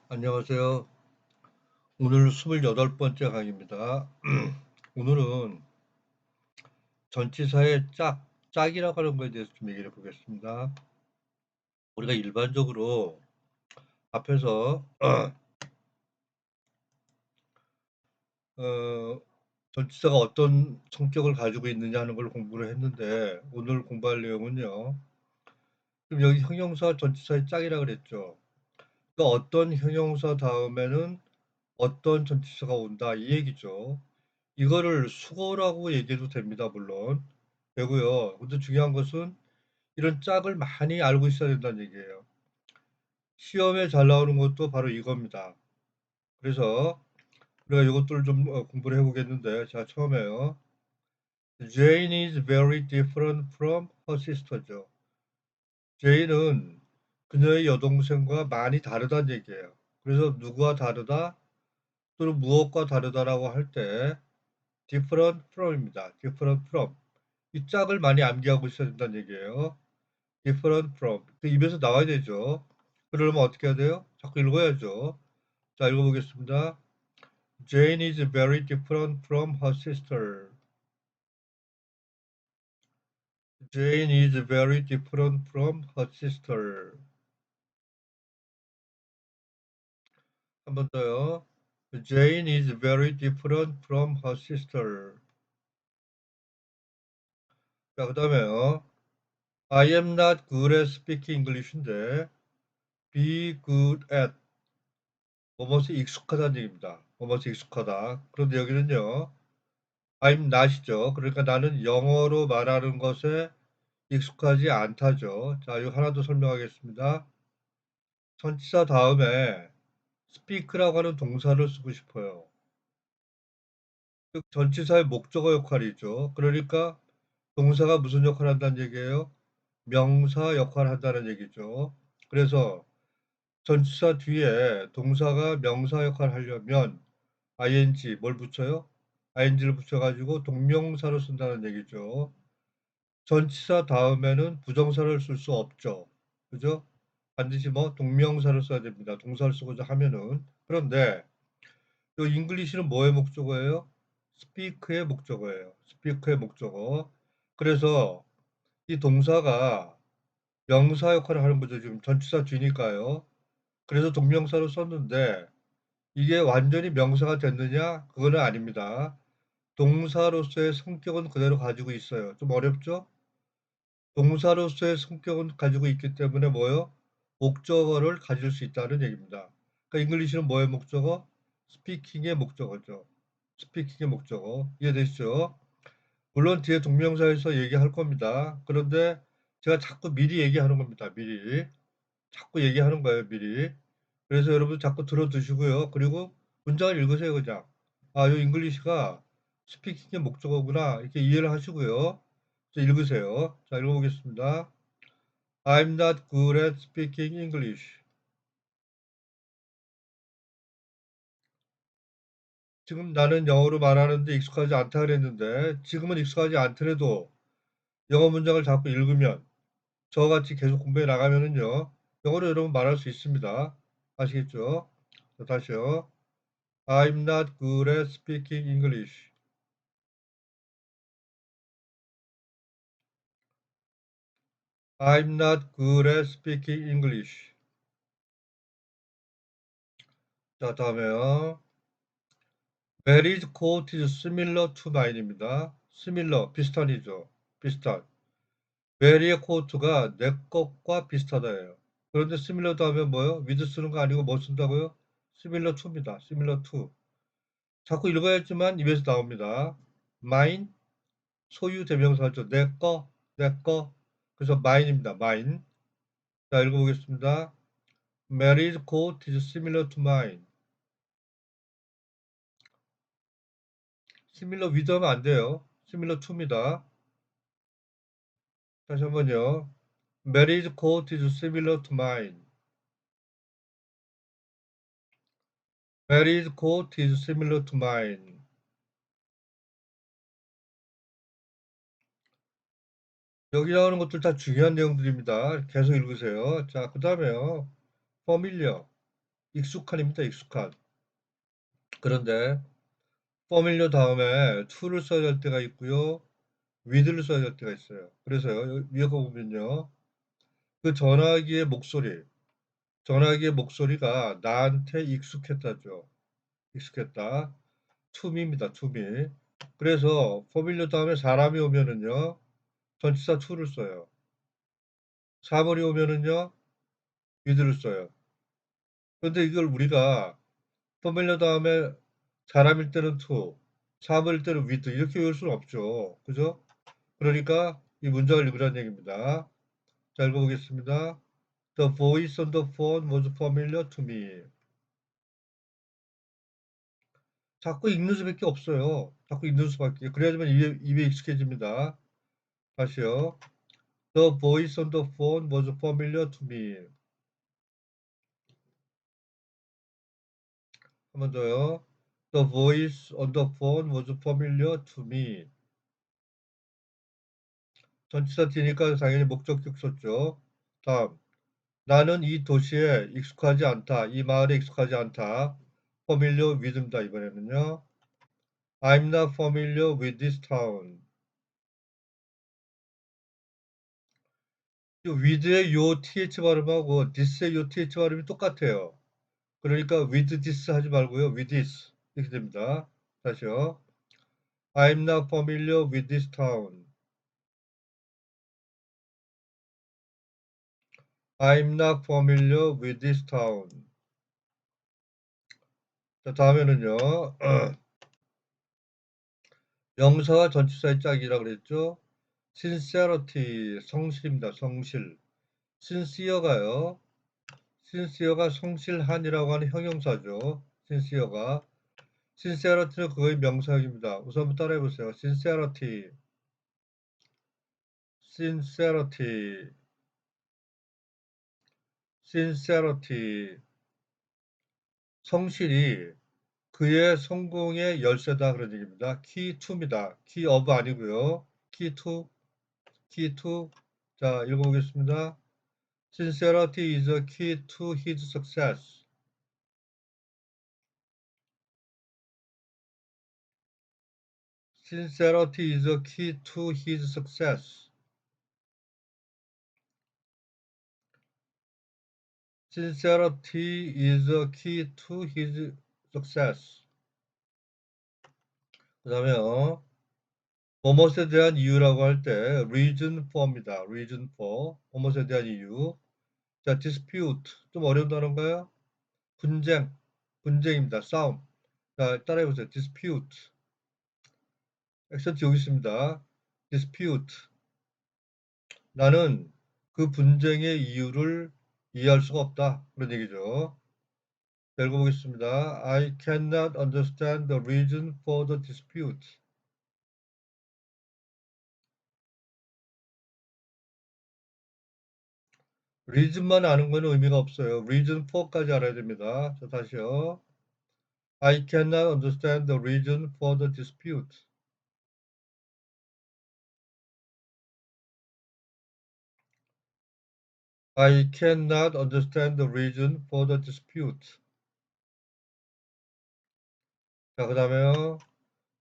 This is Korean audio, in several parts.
안녕하세요. 오늘 28번째 강의입니다. 오늘은 전치사의 짝이라고 하는 것에 대해서 좀 얘기를 해보겠습니다. 우리가 일반적으로 앞에서 어, 전치사가 어떤 성격을 가지고 있느냐 하는 걸 공부를 했는데 오늘 공부할 내용은요. 그럼 여기 형용사 전치사의 짝이라고 그랬죠. 그러니까 어떤 형용사 다음에는 어떤 전치사가 온다 이 얘기죠. 이거를 수거라고 얘기해도 됩니다. 물론 되고요. 근데 중요한 것은 이런 짝을 많이 알고 있어야 된다는 얘기예요. 시험에 잘 나오는 것도 바로 이겁니다. 그래서 우리가 이것들을 좀 공부를 해보겠는데, 자, 처음에요. Jane is very different from her sister죠. Jane은 그녀의 여동생과 많이 다르다는 얘기예요. 그래서 누구와 다르다 또는 무엇과 다르다라고 할 때 different from입니다. different from. 이 짝을 많이 암기하고 있어야 된다는 얘기예요. different from. 그 입에서 나와야 되죠. 그러려면 어떻게 해야 돼요? 자꾸 읽어야죠. 자, 읽어보겠습니다. Jane is very different from her sister. Jane is very different from her sister. 한 번 더요. Jane is very different from her sister. 자, 그 다음에요. I am not good at speaking English인데 be good at 뭐뭐에 익숙하다는 얘기입니다. 뭐뭐에 익숙하다. 그런데 여기는요. I'm not이죠. 그러니까 나는 영어로 말하는 것에 익숙하지 않다죠. 자, 이거 하나 더 설명하겠습니다. 전치사 다음에 speak라고 하는 동사를 쓰고 싶어요. 즉 전치사의 목적어 역할이죠. 그러니까 동사가 무슨 역할을 한다는 얘기예요? 명사 역할을 한다는 얘기죠. 그래서 전치사 뒤에 동사가 명사 역할을 하려면 ing 뭘 붙여요? ing를 붙여가지고 동명사로 쓴다는 얘기죠. 전치사 다음에는 부정사를 쓸 수 없죠. 그죠? 반드시 뭐 동명사를 써야 됩니다. 동사를 쓰고자 하면은. 그런데 이 잉글리시는 뭐의 목적어예요? 스피크의 목적어예요. 스피크의 목적어. 그래서 이 동사가 명사 역할을 하는 거죠. 지금 전치사 뒤니까요. 그래서 동명사로 썼는데 이게 완전히 명사가 됐느냐? 그거는 아닙니다. 동사로서의 성격은 그대로 가지고 있어요. 좀 어렵죠? 동사로서의 성격은 가지고 있기 때문에 뭐요? 목적어를 가질 수 있다는 얘기입니다. 그러니까 잉글리시는 뭐의 목적어? 스피킹의 목적어죠. 스피킹의 목적어. 이해되시죠? 물론 뒤에 동명사에서 얘기할 겁니다. 그런데 제가 자꾸 미리 얘기하는 겁니다. 미리. 자꾸 얘기하는 거예요. 미리. 그래서 여러분 자꾸 들어두시고요. 그리고 문장을 읽으세요. 그냥. 아, 이 잉글리시가 스피킹의 목적어구나. 이렇게 이해를 하시고요. 읽으세요. 자, 읽어보겠습니다. I'm not good at speaking English. 지금 나는 영어로 말하는데 익숙하지 않다 그랬는데 지금은 익숙하지 않더라도 영어 문장을 자꾸 읽으면 저같이 계속 공부해 나가면은요 영어로 여러분 말할 수 있습니다. 아시겠죠? 자, 다시요. I'm not good at speaking English. I'm not good at speaking English. 자, 다음에요. Mary's coat is similar to mine입니다. similar, 비슷한이죠. 비슷한. 메리의 코트가 내 것과 비슷하다예요. 그런데 similar 다음에 뭐요? with 쓰는 거 아니고 뭐 쓴다고요? similar to입니다. similar to. 자꾸 읽어야지만 입에서 나옵니다. mine, 소유 대명사죠. 내 거, 내 거. 그래서 mine입니다. mine. 자, 읽어보겠습니다. Mary's coat is similar to mine. similar with 하면 안 돼요. similar to입니다. 다시 한번요. Mary's coat is similar to mine. Mary's coat is similar to mine. 여기 나오는 것들 다 중요한 내용들입니다. 계속 읽으세요. 자, 그 다음에요. familiar. 익숙한입니다. 익숙한. 그런데 familiar 다음에 to를 써야 될 때가 있고요. with를 써야 될 때가 있어요. 그래서요. 위에 거 보면요. 그 전화기의 목소리가 나한테 익숙했다죠. 익숙했다. to me입니다. to me. 그래서 familiar 다음에 사람이 오면은요. 전치사 to를 써요. 사물이 오면은요. with를 써요. 그런데 이걸 우리가 familiar 다음에 사람일 때는 to, 사물일 때는 with 이렇게 외울 수는 없죠. 그죠? 그러니까 이 문장을 읽으라는 얘기입니다. 자, 읽어보겠습니다. The voice on the phone was familiar to me. 자꾸 읽는 수밖에 없어요. 자꾸 읽는 수밖에. 그래야지만 입에 익숙해집니다. 다시요. The voice on the phone was familiar to me. 한 번 더요. The voice on the phone was familiar to me. 전치사 뒤니까 당연히 목적격 썼죠. 다음. 나는 이 도시에 익숙하지 않다. 이 마을에 익숙하지 않다. familiar with입니다. 이번에는요. I'm not familiar with this town. with의 요 th 발음하고 this의 요 th 발음이 똑같아요. 그러니까 with this 하지 말고요. with this 이렇게 됩니다. 다시요. I'm not familiar with this town. I'm not familiar with this town. 자, 다음에는요. 명사와 전치사의 짝이라고 그랬죠. sincerity, 성실입니다. 성실. sincere가요. sincere가 성실한이라고 하는 형용사죠. sincere가. sincerity는 그거의 명사역입니다. 우선 한번 따라해보세요. sincerity, sincerity, sincerity. 성실이 그의 성공의 열쇠다 그런 얘기입니다. key to입니다. key of 아니고요. key to, key to. 자, 읽어보겠습니다. Sincerity is a key to his success. Sincerity is a key to his success. Sincerity is a key to his success. 그 다음에요. 뭐뭇에 대한 이유라고 할 때 reason for입니다. reason for. 뭐뭇에 대한 이유. 자, dispute. 좀 어려운 단어인가요? 분쟁입니다. 싸움. 자, 따라해보세요. dispute. 액션 여기 있습니다. dispute. 나는 그 분쟁의 이유를 이해할 수가 없다. 그런 얘기죠. 자, 읽어보겠습니다. I cannot understand the reason for the dispute. reason만 아는 건 의미가 없어요. reason for까지 알아야 됩니다. 자, 다시요. I cannot understand the reason for the dispute. I cannot understand the reason for the dispute. 자, 그 다음에요.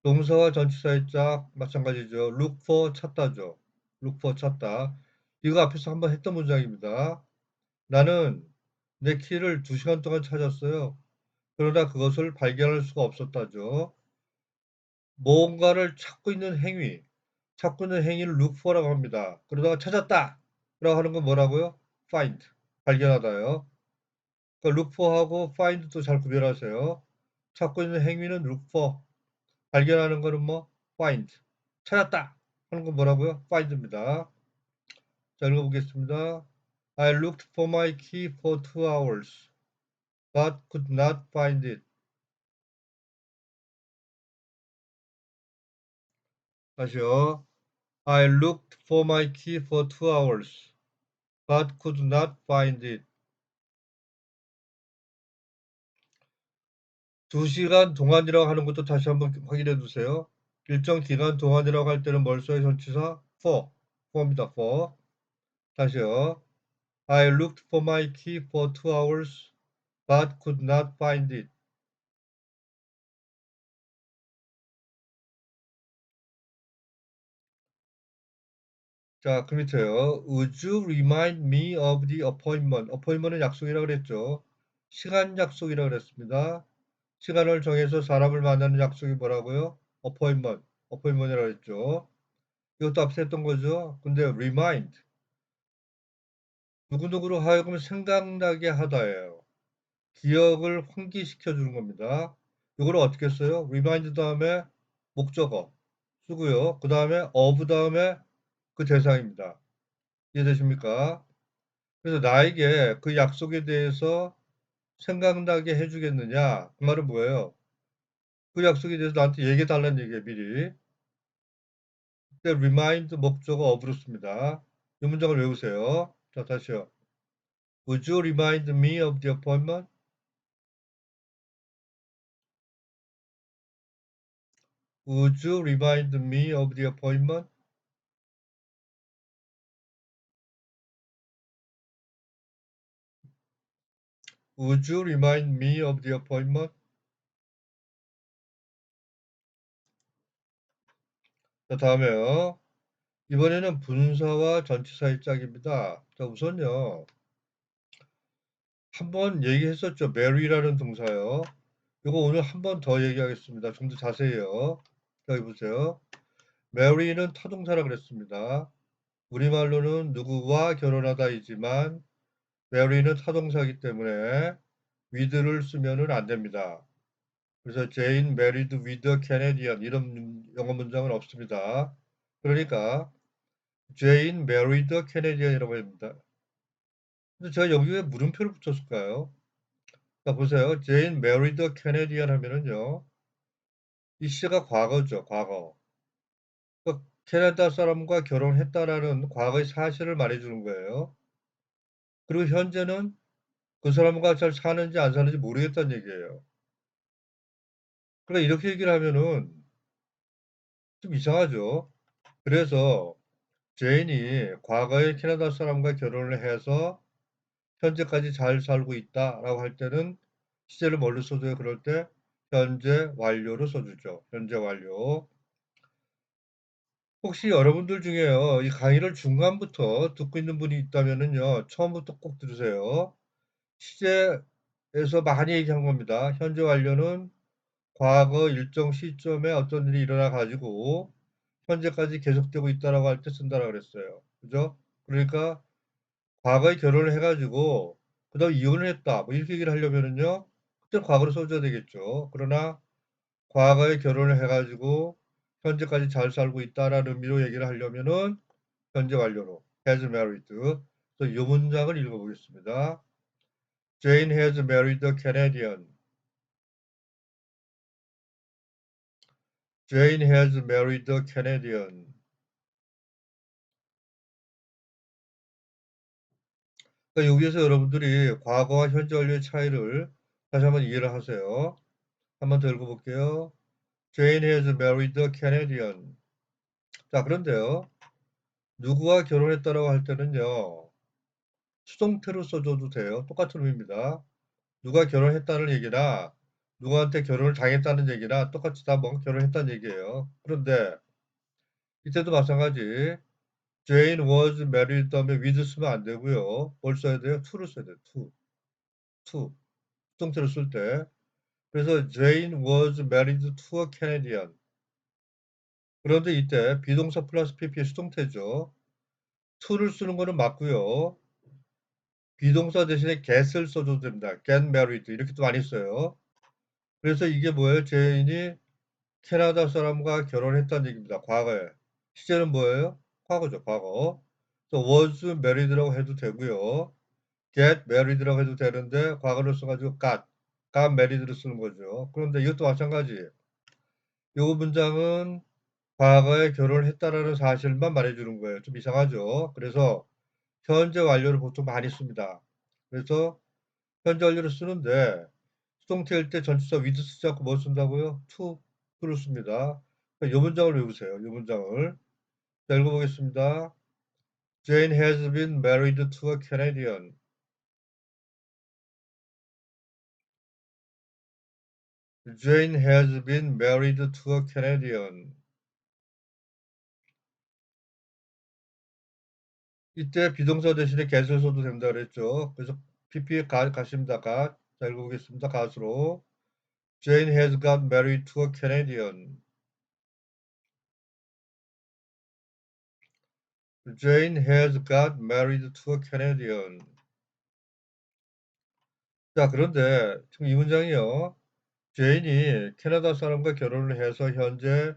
동사와 전치사의 짝 마찬가지죠. look for 찾다죠. look for 찾다. 이거 앞에서 한번 했던 문장입니다. 나는 내 키를 2시간 동안 찾았어요. 그러나 그것을 발견할 수가 없었다죠. 뭔가를 찾고 있는 행위를 look for라고 합니다. 그러다가 찾았다! 라고 하는 건 뭐라고요? find, 발견하다요. 그러니까 look for하고 find도 잘 구별하세요. 찾고 있는 행위는 look for, 발견하는 거는 뭐? find, 찾았다! 하는 건 뭐라고요? find입니다. 자, 읽어보겠습니다. I looked for my key for 2 hours, but could not find it. 다시요. I looked for my key for 2 hours, but could not find it. 2시간 동안이라고 하는 것도 다시 한번 확인해 두세요. 일정 기간 동안이라고 할 때는 뭘 써요? 전치사 for입니다. for. 다시요. I looked for my key for 2 hours, but could not find it. 자, 그 밑에요. Would you remind me of the appointment? appointment은 약속이라고 그랬죠. 시간 약속이라고 그랬습니다. 시간을 정해서 사람을 만나는 약속이 뭐라고요? appointment. appointment이라고 그랬죠. 이것도 앞서 했던 거죠. 근데 remind. 누구누구로 하여금 생각나게 하다예요. 기억을 환기시켜 주는 겁니다. 이걸 어떻게 써요? remind 다음에 목적어 쓰고요. 그 다음에 of 다음에 그 대상입니다. 이해되십니까? 그래서 나에게 그 약속에 대해서 생각나게 해주겠느냐? 그 말은 뭐예요? 그 약속에 대해서 나한테 얘기해 달라는 얘기예요, 미리. 그때 remind 목적어 of로 씁니다. 이 문장을 외우세요. 자, 다시요. Would you remind me of the appointment? Would you remind me of the appointment? Would you remind me of the appointment? 자, 다음에요. 이번에는 분사와 전치사의 짝입니다. 자, 우선요. 한번 얘기했었죠. marry라는 동사요. 이거 오늘 한 번 더 얘기하겠습니다. 좀 더 자세히요. 여기 보세요. marry는 타동사라 그랬습니다. 우리말로는 누구와 결혼하다이지만 marry는 타동사이기 때문에 with를 쓰면은 안 됩니다. 그래서 Jane married with a Canadian 이런 영어 문장은 없습니다. 그러니까 Jane married a Canadian이라고 합니다. 근데 제가 여기 왜 물음표를 붙였을까요? 자, 보세요. Jane married a Canadian 하면은요. 이 시제가 과거죠, 과거. 그러니까 캐나다 사람과 결혼했다라는 과거의 사실을 말해주는 거예요. 그리고 현재는 그 사람과 잘 사는지 안 사는지 모르겠다는 얘기예요. 그러니까 이렇게 얘기를 하면은 좀 이상하죠. 그래서 제인이 과거에 캐나다 사람과 결혼을 해서 현재까지 잘 살고 있다라고 할 때는 시제를 뭘로 써줘요? 그럴 때 현재 완료로 써주죠. 현재 완료. 혹시 여러분들 중에요, 이 강의를 중간부터 듣고 있는 분이 있다면은요, 처음부터 꼭 들으세요. 시제에서 많이 얘기한 겁니다. 현재 완료는 과거 일정 시점에 어떤 일이 일어나 가지고 현재까지 계속되고 있다라고 할 때 쓴다라고 그랬어요. 그죠? 그러니까 과거에 결혼을 해가지고 그다음 이혼을 했다. 뭐 이렇게 얘기를 하려면은요, 그때 과거로 써줘야 되겠죠. 그러나 과거에 결혼을 해가지고 현재까지 잘 살고 있다라는 의미로 얘기를 하려면은 현재 완료로 has married. 그래서 이 문장을 읽어보겠습니다. Jane has married a Canadian. Jane has married a Canadian. 그러니까 여기에서 여러분들이 과거와 현재 완료의 차이를 다시 한번 이해를 하세요. 한번 더 읽어볼게요. Jane has married a Canadian. 자, 그런데요. 누구와 결혼했다라고 할 때는요. 수동태로 써줘도 돼요. 똑같은 의미입니다. 누가 결혼했다는 얘기나 누구한테 결혼을 당했다는 얘기나 똑같이 다 뭐 결혼했다는 얘기예요. 그런데 이때도 마찬가지. Jane was married 다음에 with 쓰면 안 되고요. 뭘 써야 돼요? to를 써야 돼요. to. 수동태로 쓸 때. 그래서 Jane was married to a Canadian. 그런데 이때 비동사 플러스 pp의 수동태죠. to를 쓰는 거는 맞고요. 비동사 대신에 get을 써줘도 됩니다. get married 이렇게 또 많이 써요. 그래서 이게 뭐예요? 제인이 캐나다 사람과 결혼했다는 얘기입니다. 과거에. 시제는 뭐예요? 과거죠. 과거. 또 was married라고 해도 되고요. get married라고 해도 되는데 과거를 써가지고 got married를 쓰는 거죠. 그런데 이것도 마찬가지. 이 문장은 과거에 결혼을 했다라는 사실만 말해주는 거예요. 좀 이상하죠. 그래서 현재 완료를 보통 많이 씁니다. 그래서 현재 완료를 쓰는데 수동태일 때 전치사 with 쓰지 않고 뭐 쓴다고요? to를 씁니다. 이 문장을 외우세요. 이 문장을. 자, 읽어보겠습니다. Jane has been married to a Canadian. Jane has been married to a Canadian. 이때 비동사 대신에 get을 써도 된다 그랬죠. 그래서 PP 가십니다. 자, 읽어보겠습니다. gat으로. Jane has got married to a Canadian. Jane has got married to a Canadian. 자, 그런데 지금 이 문장이요. 제인이 캐나다 사람과 결혼을 해서 현재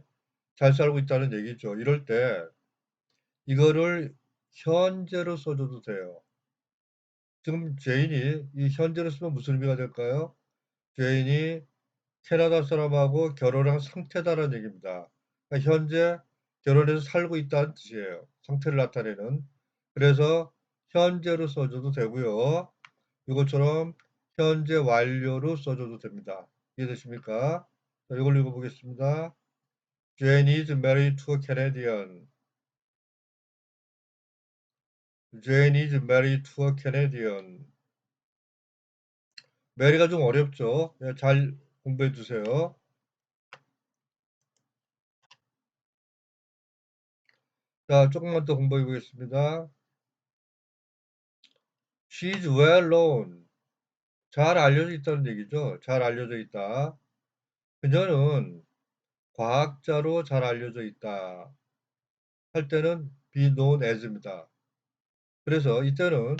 잘 살고 있다는 얘기죠. 이럴 때 이거를 현재로 써줘도 돼요. 지금 제인이 이 현재로 쓰면 무슨 의미가 될까요? 제인이 캐나다 사람하고 결혼한 상태다라는 얘기입니다. 그러니까 현재 결혼해서 살고 있다는 뜻이에요. 상태를 나타내는. 그래서 현재로 써줘도 되고요. 이것처럼 현재 완료로 써줘도 됩니다. 이해되십니까? 자, 이걸 읽어보겠습니다. Jane is married to a Canadian. Jane is married to a Canadian. mary가 좀 어렵죠? 잘 공부해 주세요. 자, 조금만 더 공부해 보겠습니다. She's well known. 잘 알려져 있다는 얘기죠. 잘 알려져 있다. 그녀는 과학자로 잘 알려져 있다. 할 때는 be known as입니다. 그래서 이때는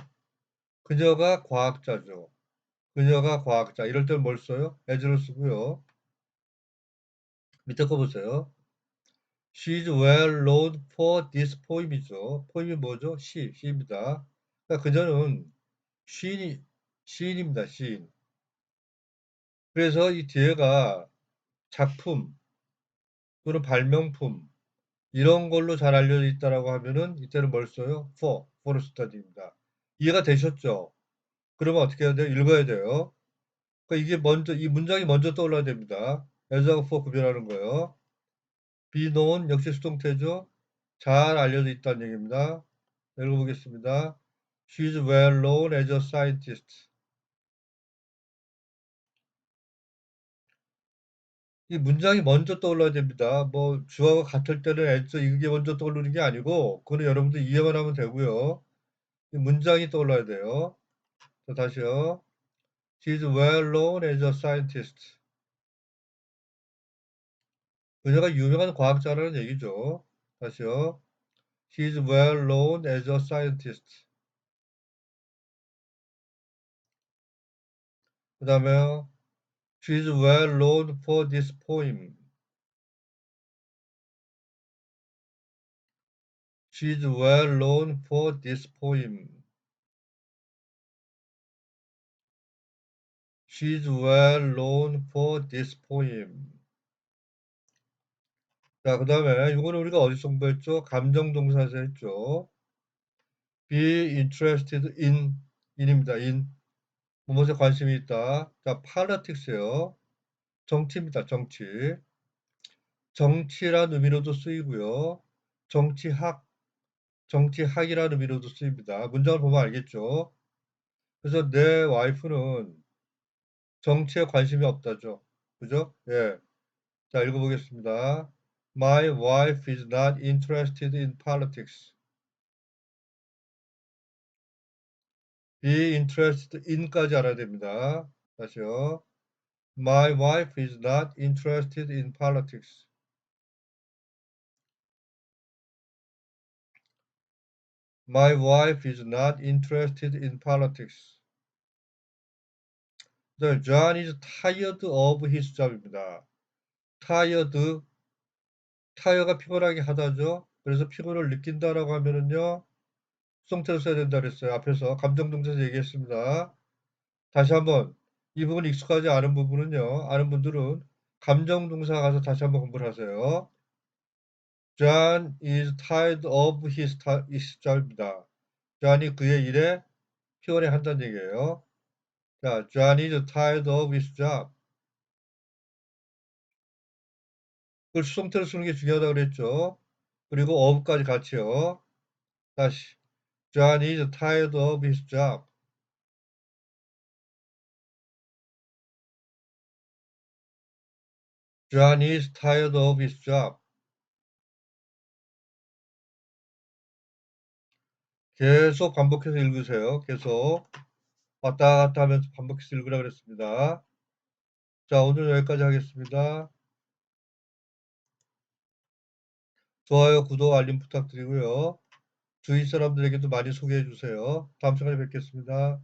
그녀가 과학자죠. 그녀가 과학자. 이럴 때는 뭘 써요? as를 쓰고요. 밑에 거 보세요. She's well known for this poem이죠. 포임이 뭐죠? 시입니다. 그러니까 그녀는 시인입니다. 시인. 그래서 이 뒤에가 작품 또는 발명품 이런 걸로 잘 알려져 있다라고 하면은 이때는 뭘 써요? for를 쓰다입니다. 이해가 되셨죠? 그러면 어떻게 해야 돼요? 읽어야 돼요. 그러니까 이게 먼저 이 문장이 먼저 떠올라야 됩니다. as하고 for 구별하는 거예요. be known 역시 수동태죠. 잘 알려져 있다는 얘기입니다. 읽어보겠습니다. She's well known as a scientist. 이 문장이 먼저 떠올라야 됩니다. 뭐 주어가 같을 때는 as 이게 먼저 떠오르는 게 아니고 그거는 여러분들 이해만 하면 되고요. 이 문장이 떠올라야 돼요. 자, 다시요. She's well known as a scientist. 그녀가 유명한 과학자라는 얘기죠. 다시요. She's well known as a scientist. 그 다음에 She's well known for this poem. She's well known for this poem. She's well known for this poem. 자, 그 다음에 이거는 우리가 어디서 공부했죠? 감정동사에서 했죠. be interested in입니다. in. 무엇에 관심이 있다. 자, politics예요. 정치입니다. 정치. 정치란 의미로도 쓰이고요. 정치학이라는 의미로도 쓰입니다. 문장을 보면 알겠죠. 그래서 내 와이프는 정치에 관심이 없다죠. 그죠? 예. 자, 읽어보겠습니다. My wife is not interested in politics. be interested in까지 알아야 됩니다. 다시요. My wife is not interested in politics. My wife is not interested in politics. John is tired of his job입니다. tire가 피곤하게 하다죠. 그래서 피곤을 느낀다라고 하면은요. 수동태로 써야 된다 그랬어요. 앞에서 감정동사에서 얘기했습니다. 다시 한번 이 부분 익숙하지 않은 부분은요. 아는 분들은 감정동사 가서 다시 한번 공부를 하세요. John is tired of his job입니다. John이 그의 일에 피곤해 한다는 얘기예요. 자, John is tired of his job. 그걸 수동태로 쓰는 게 중요하다고 그랬죠. 그리고 of까지 같이요. 다시. John is tired of his job. John is tired of his job. 계속 반복해서 읽으세요. 계속 왔다 갔다 하면서 반복해서 읽으라 그랬습니다. 자, 오늘 여기까지 하겠습니다. 좋아요, 구독, 알림 부탁드리고요. 주위 사람들에게도 많이 소개해 주세요. 다음 시간에 뵙겠습니다.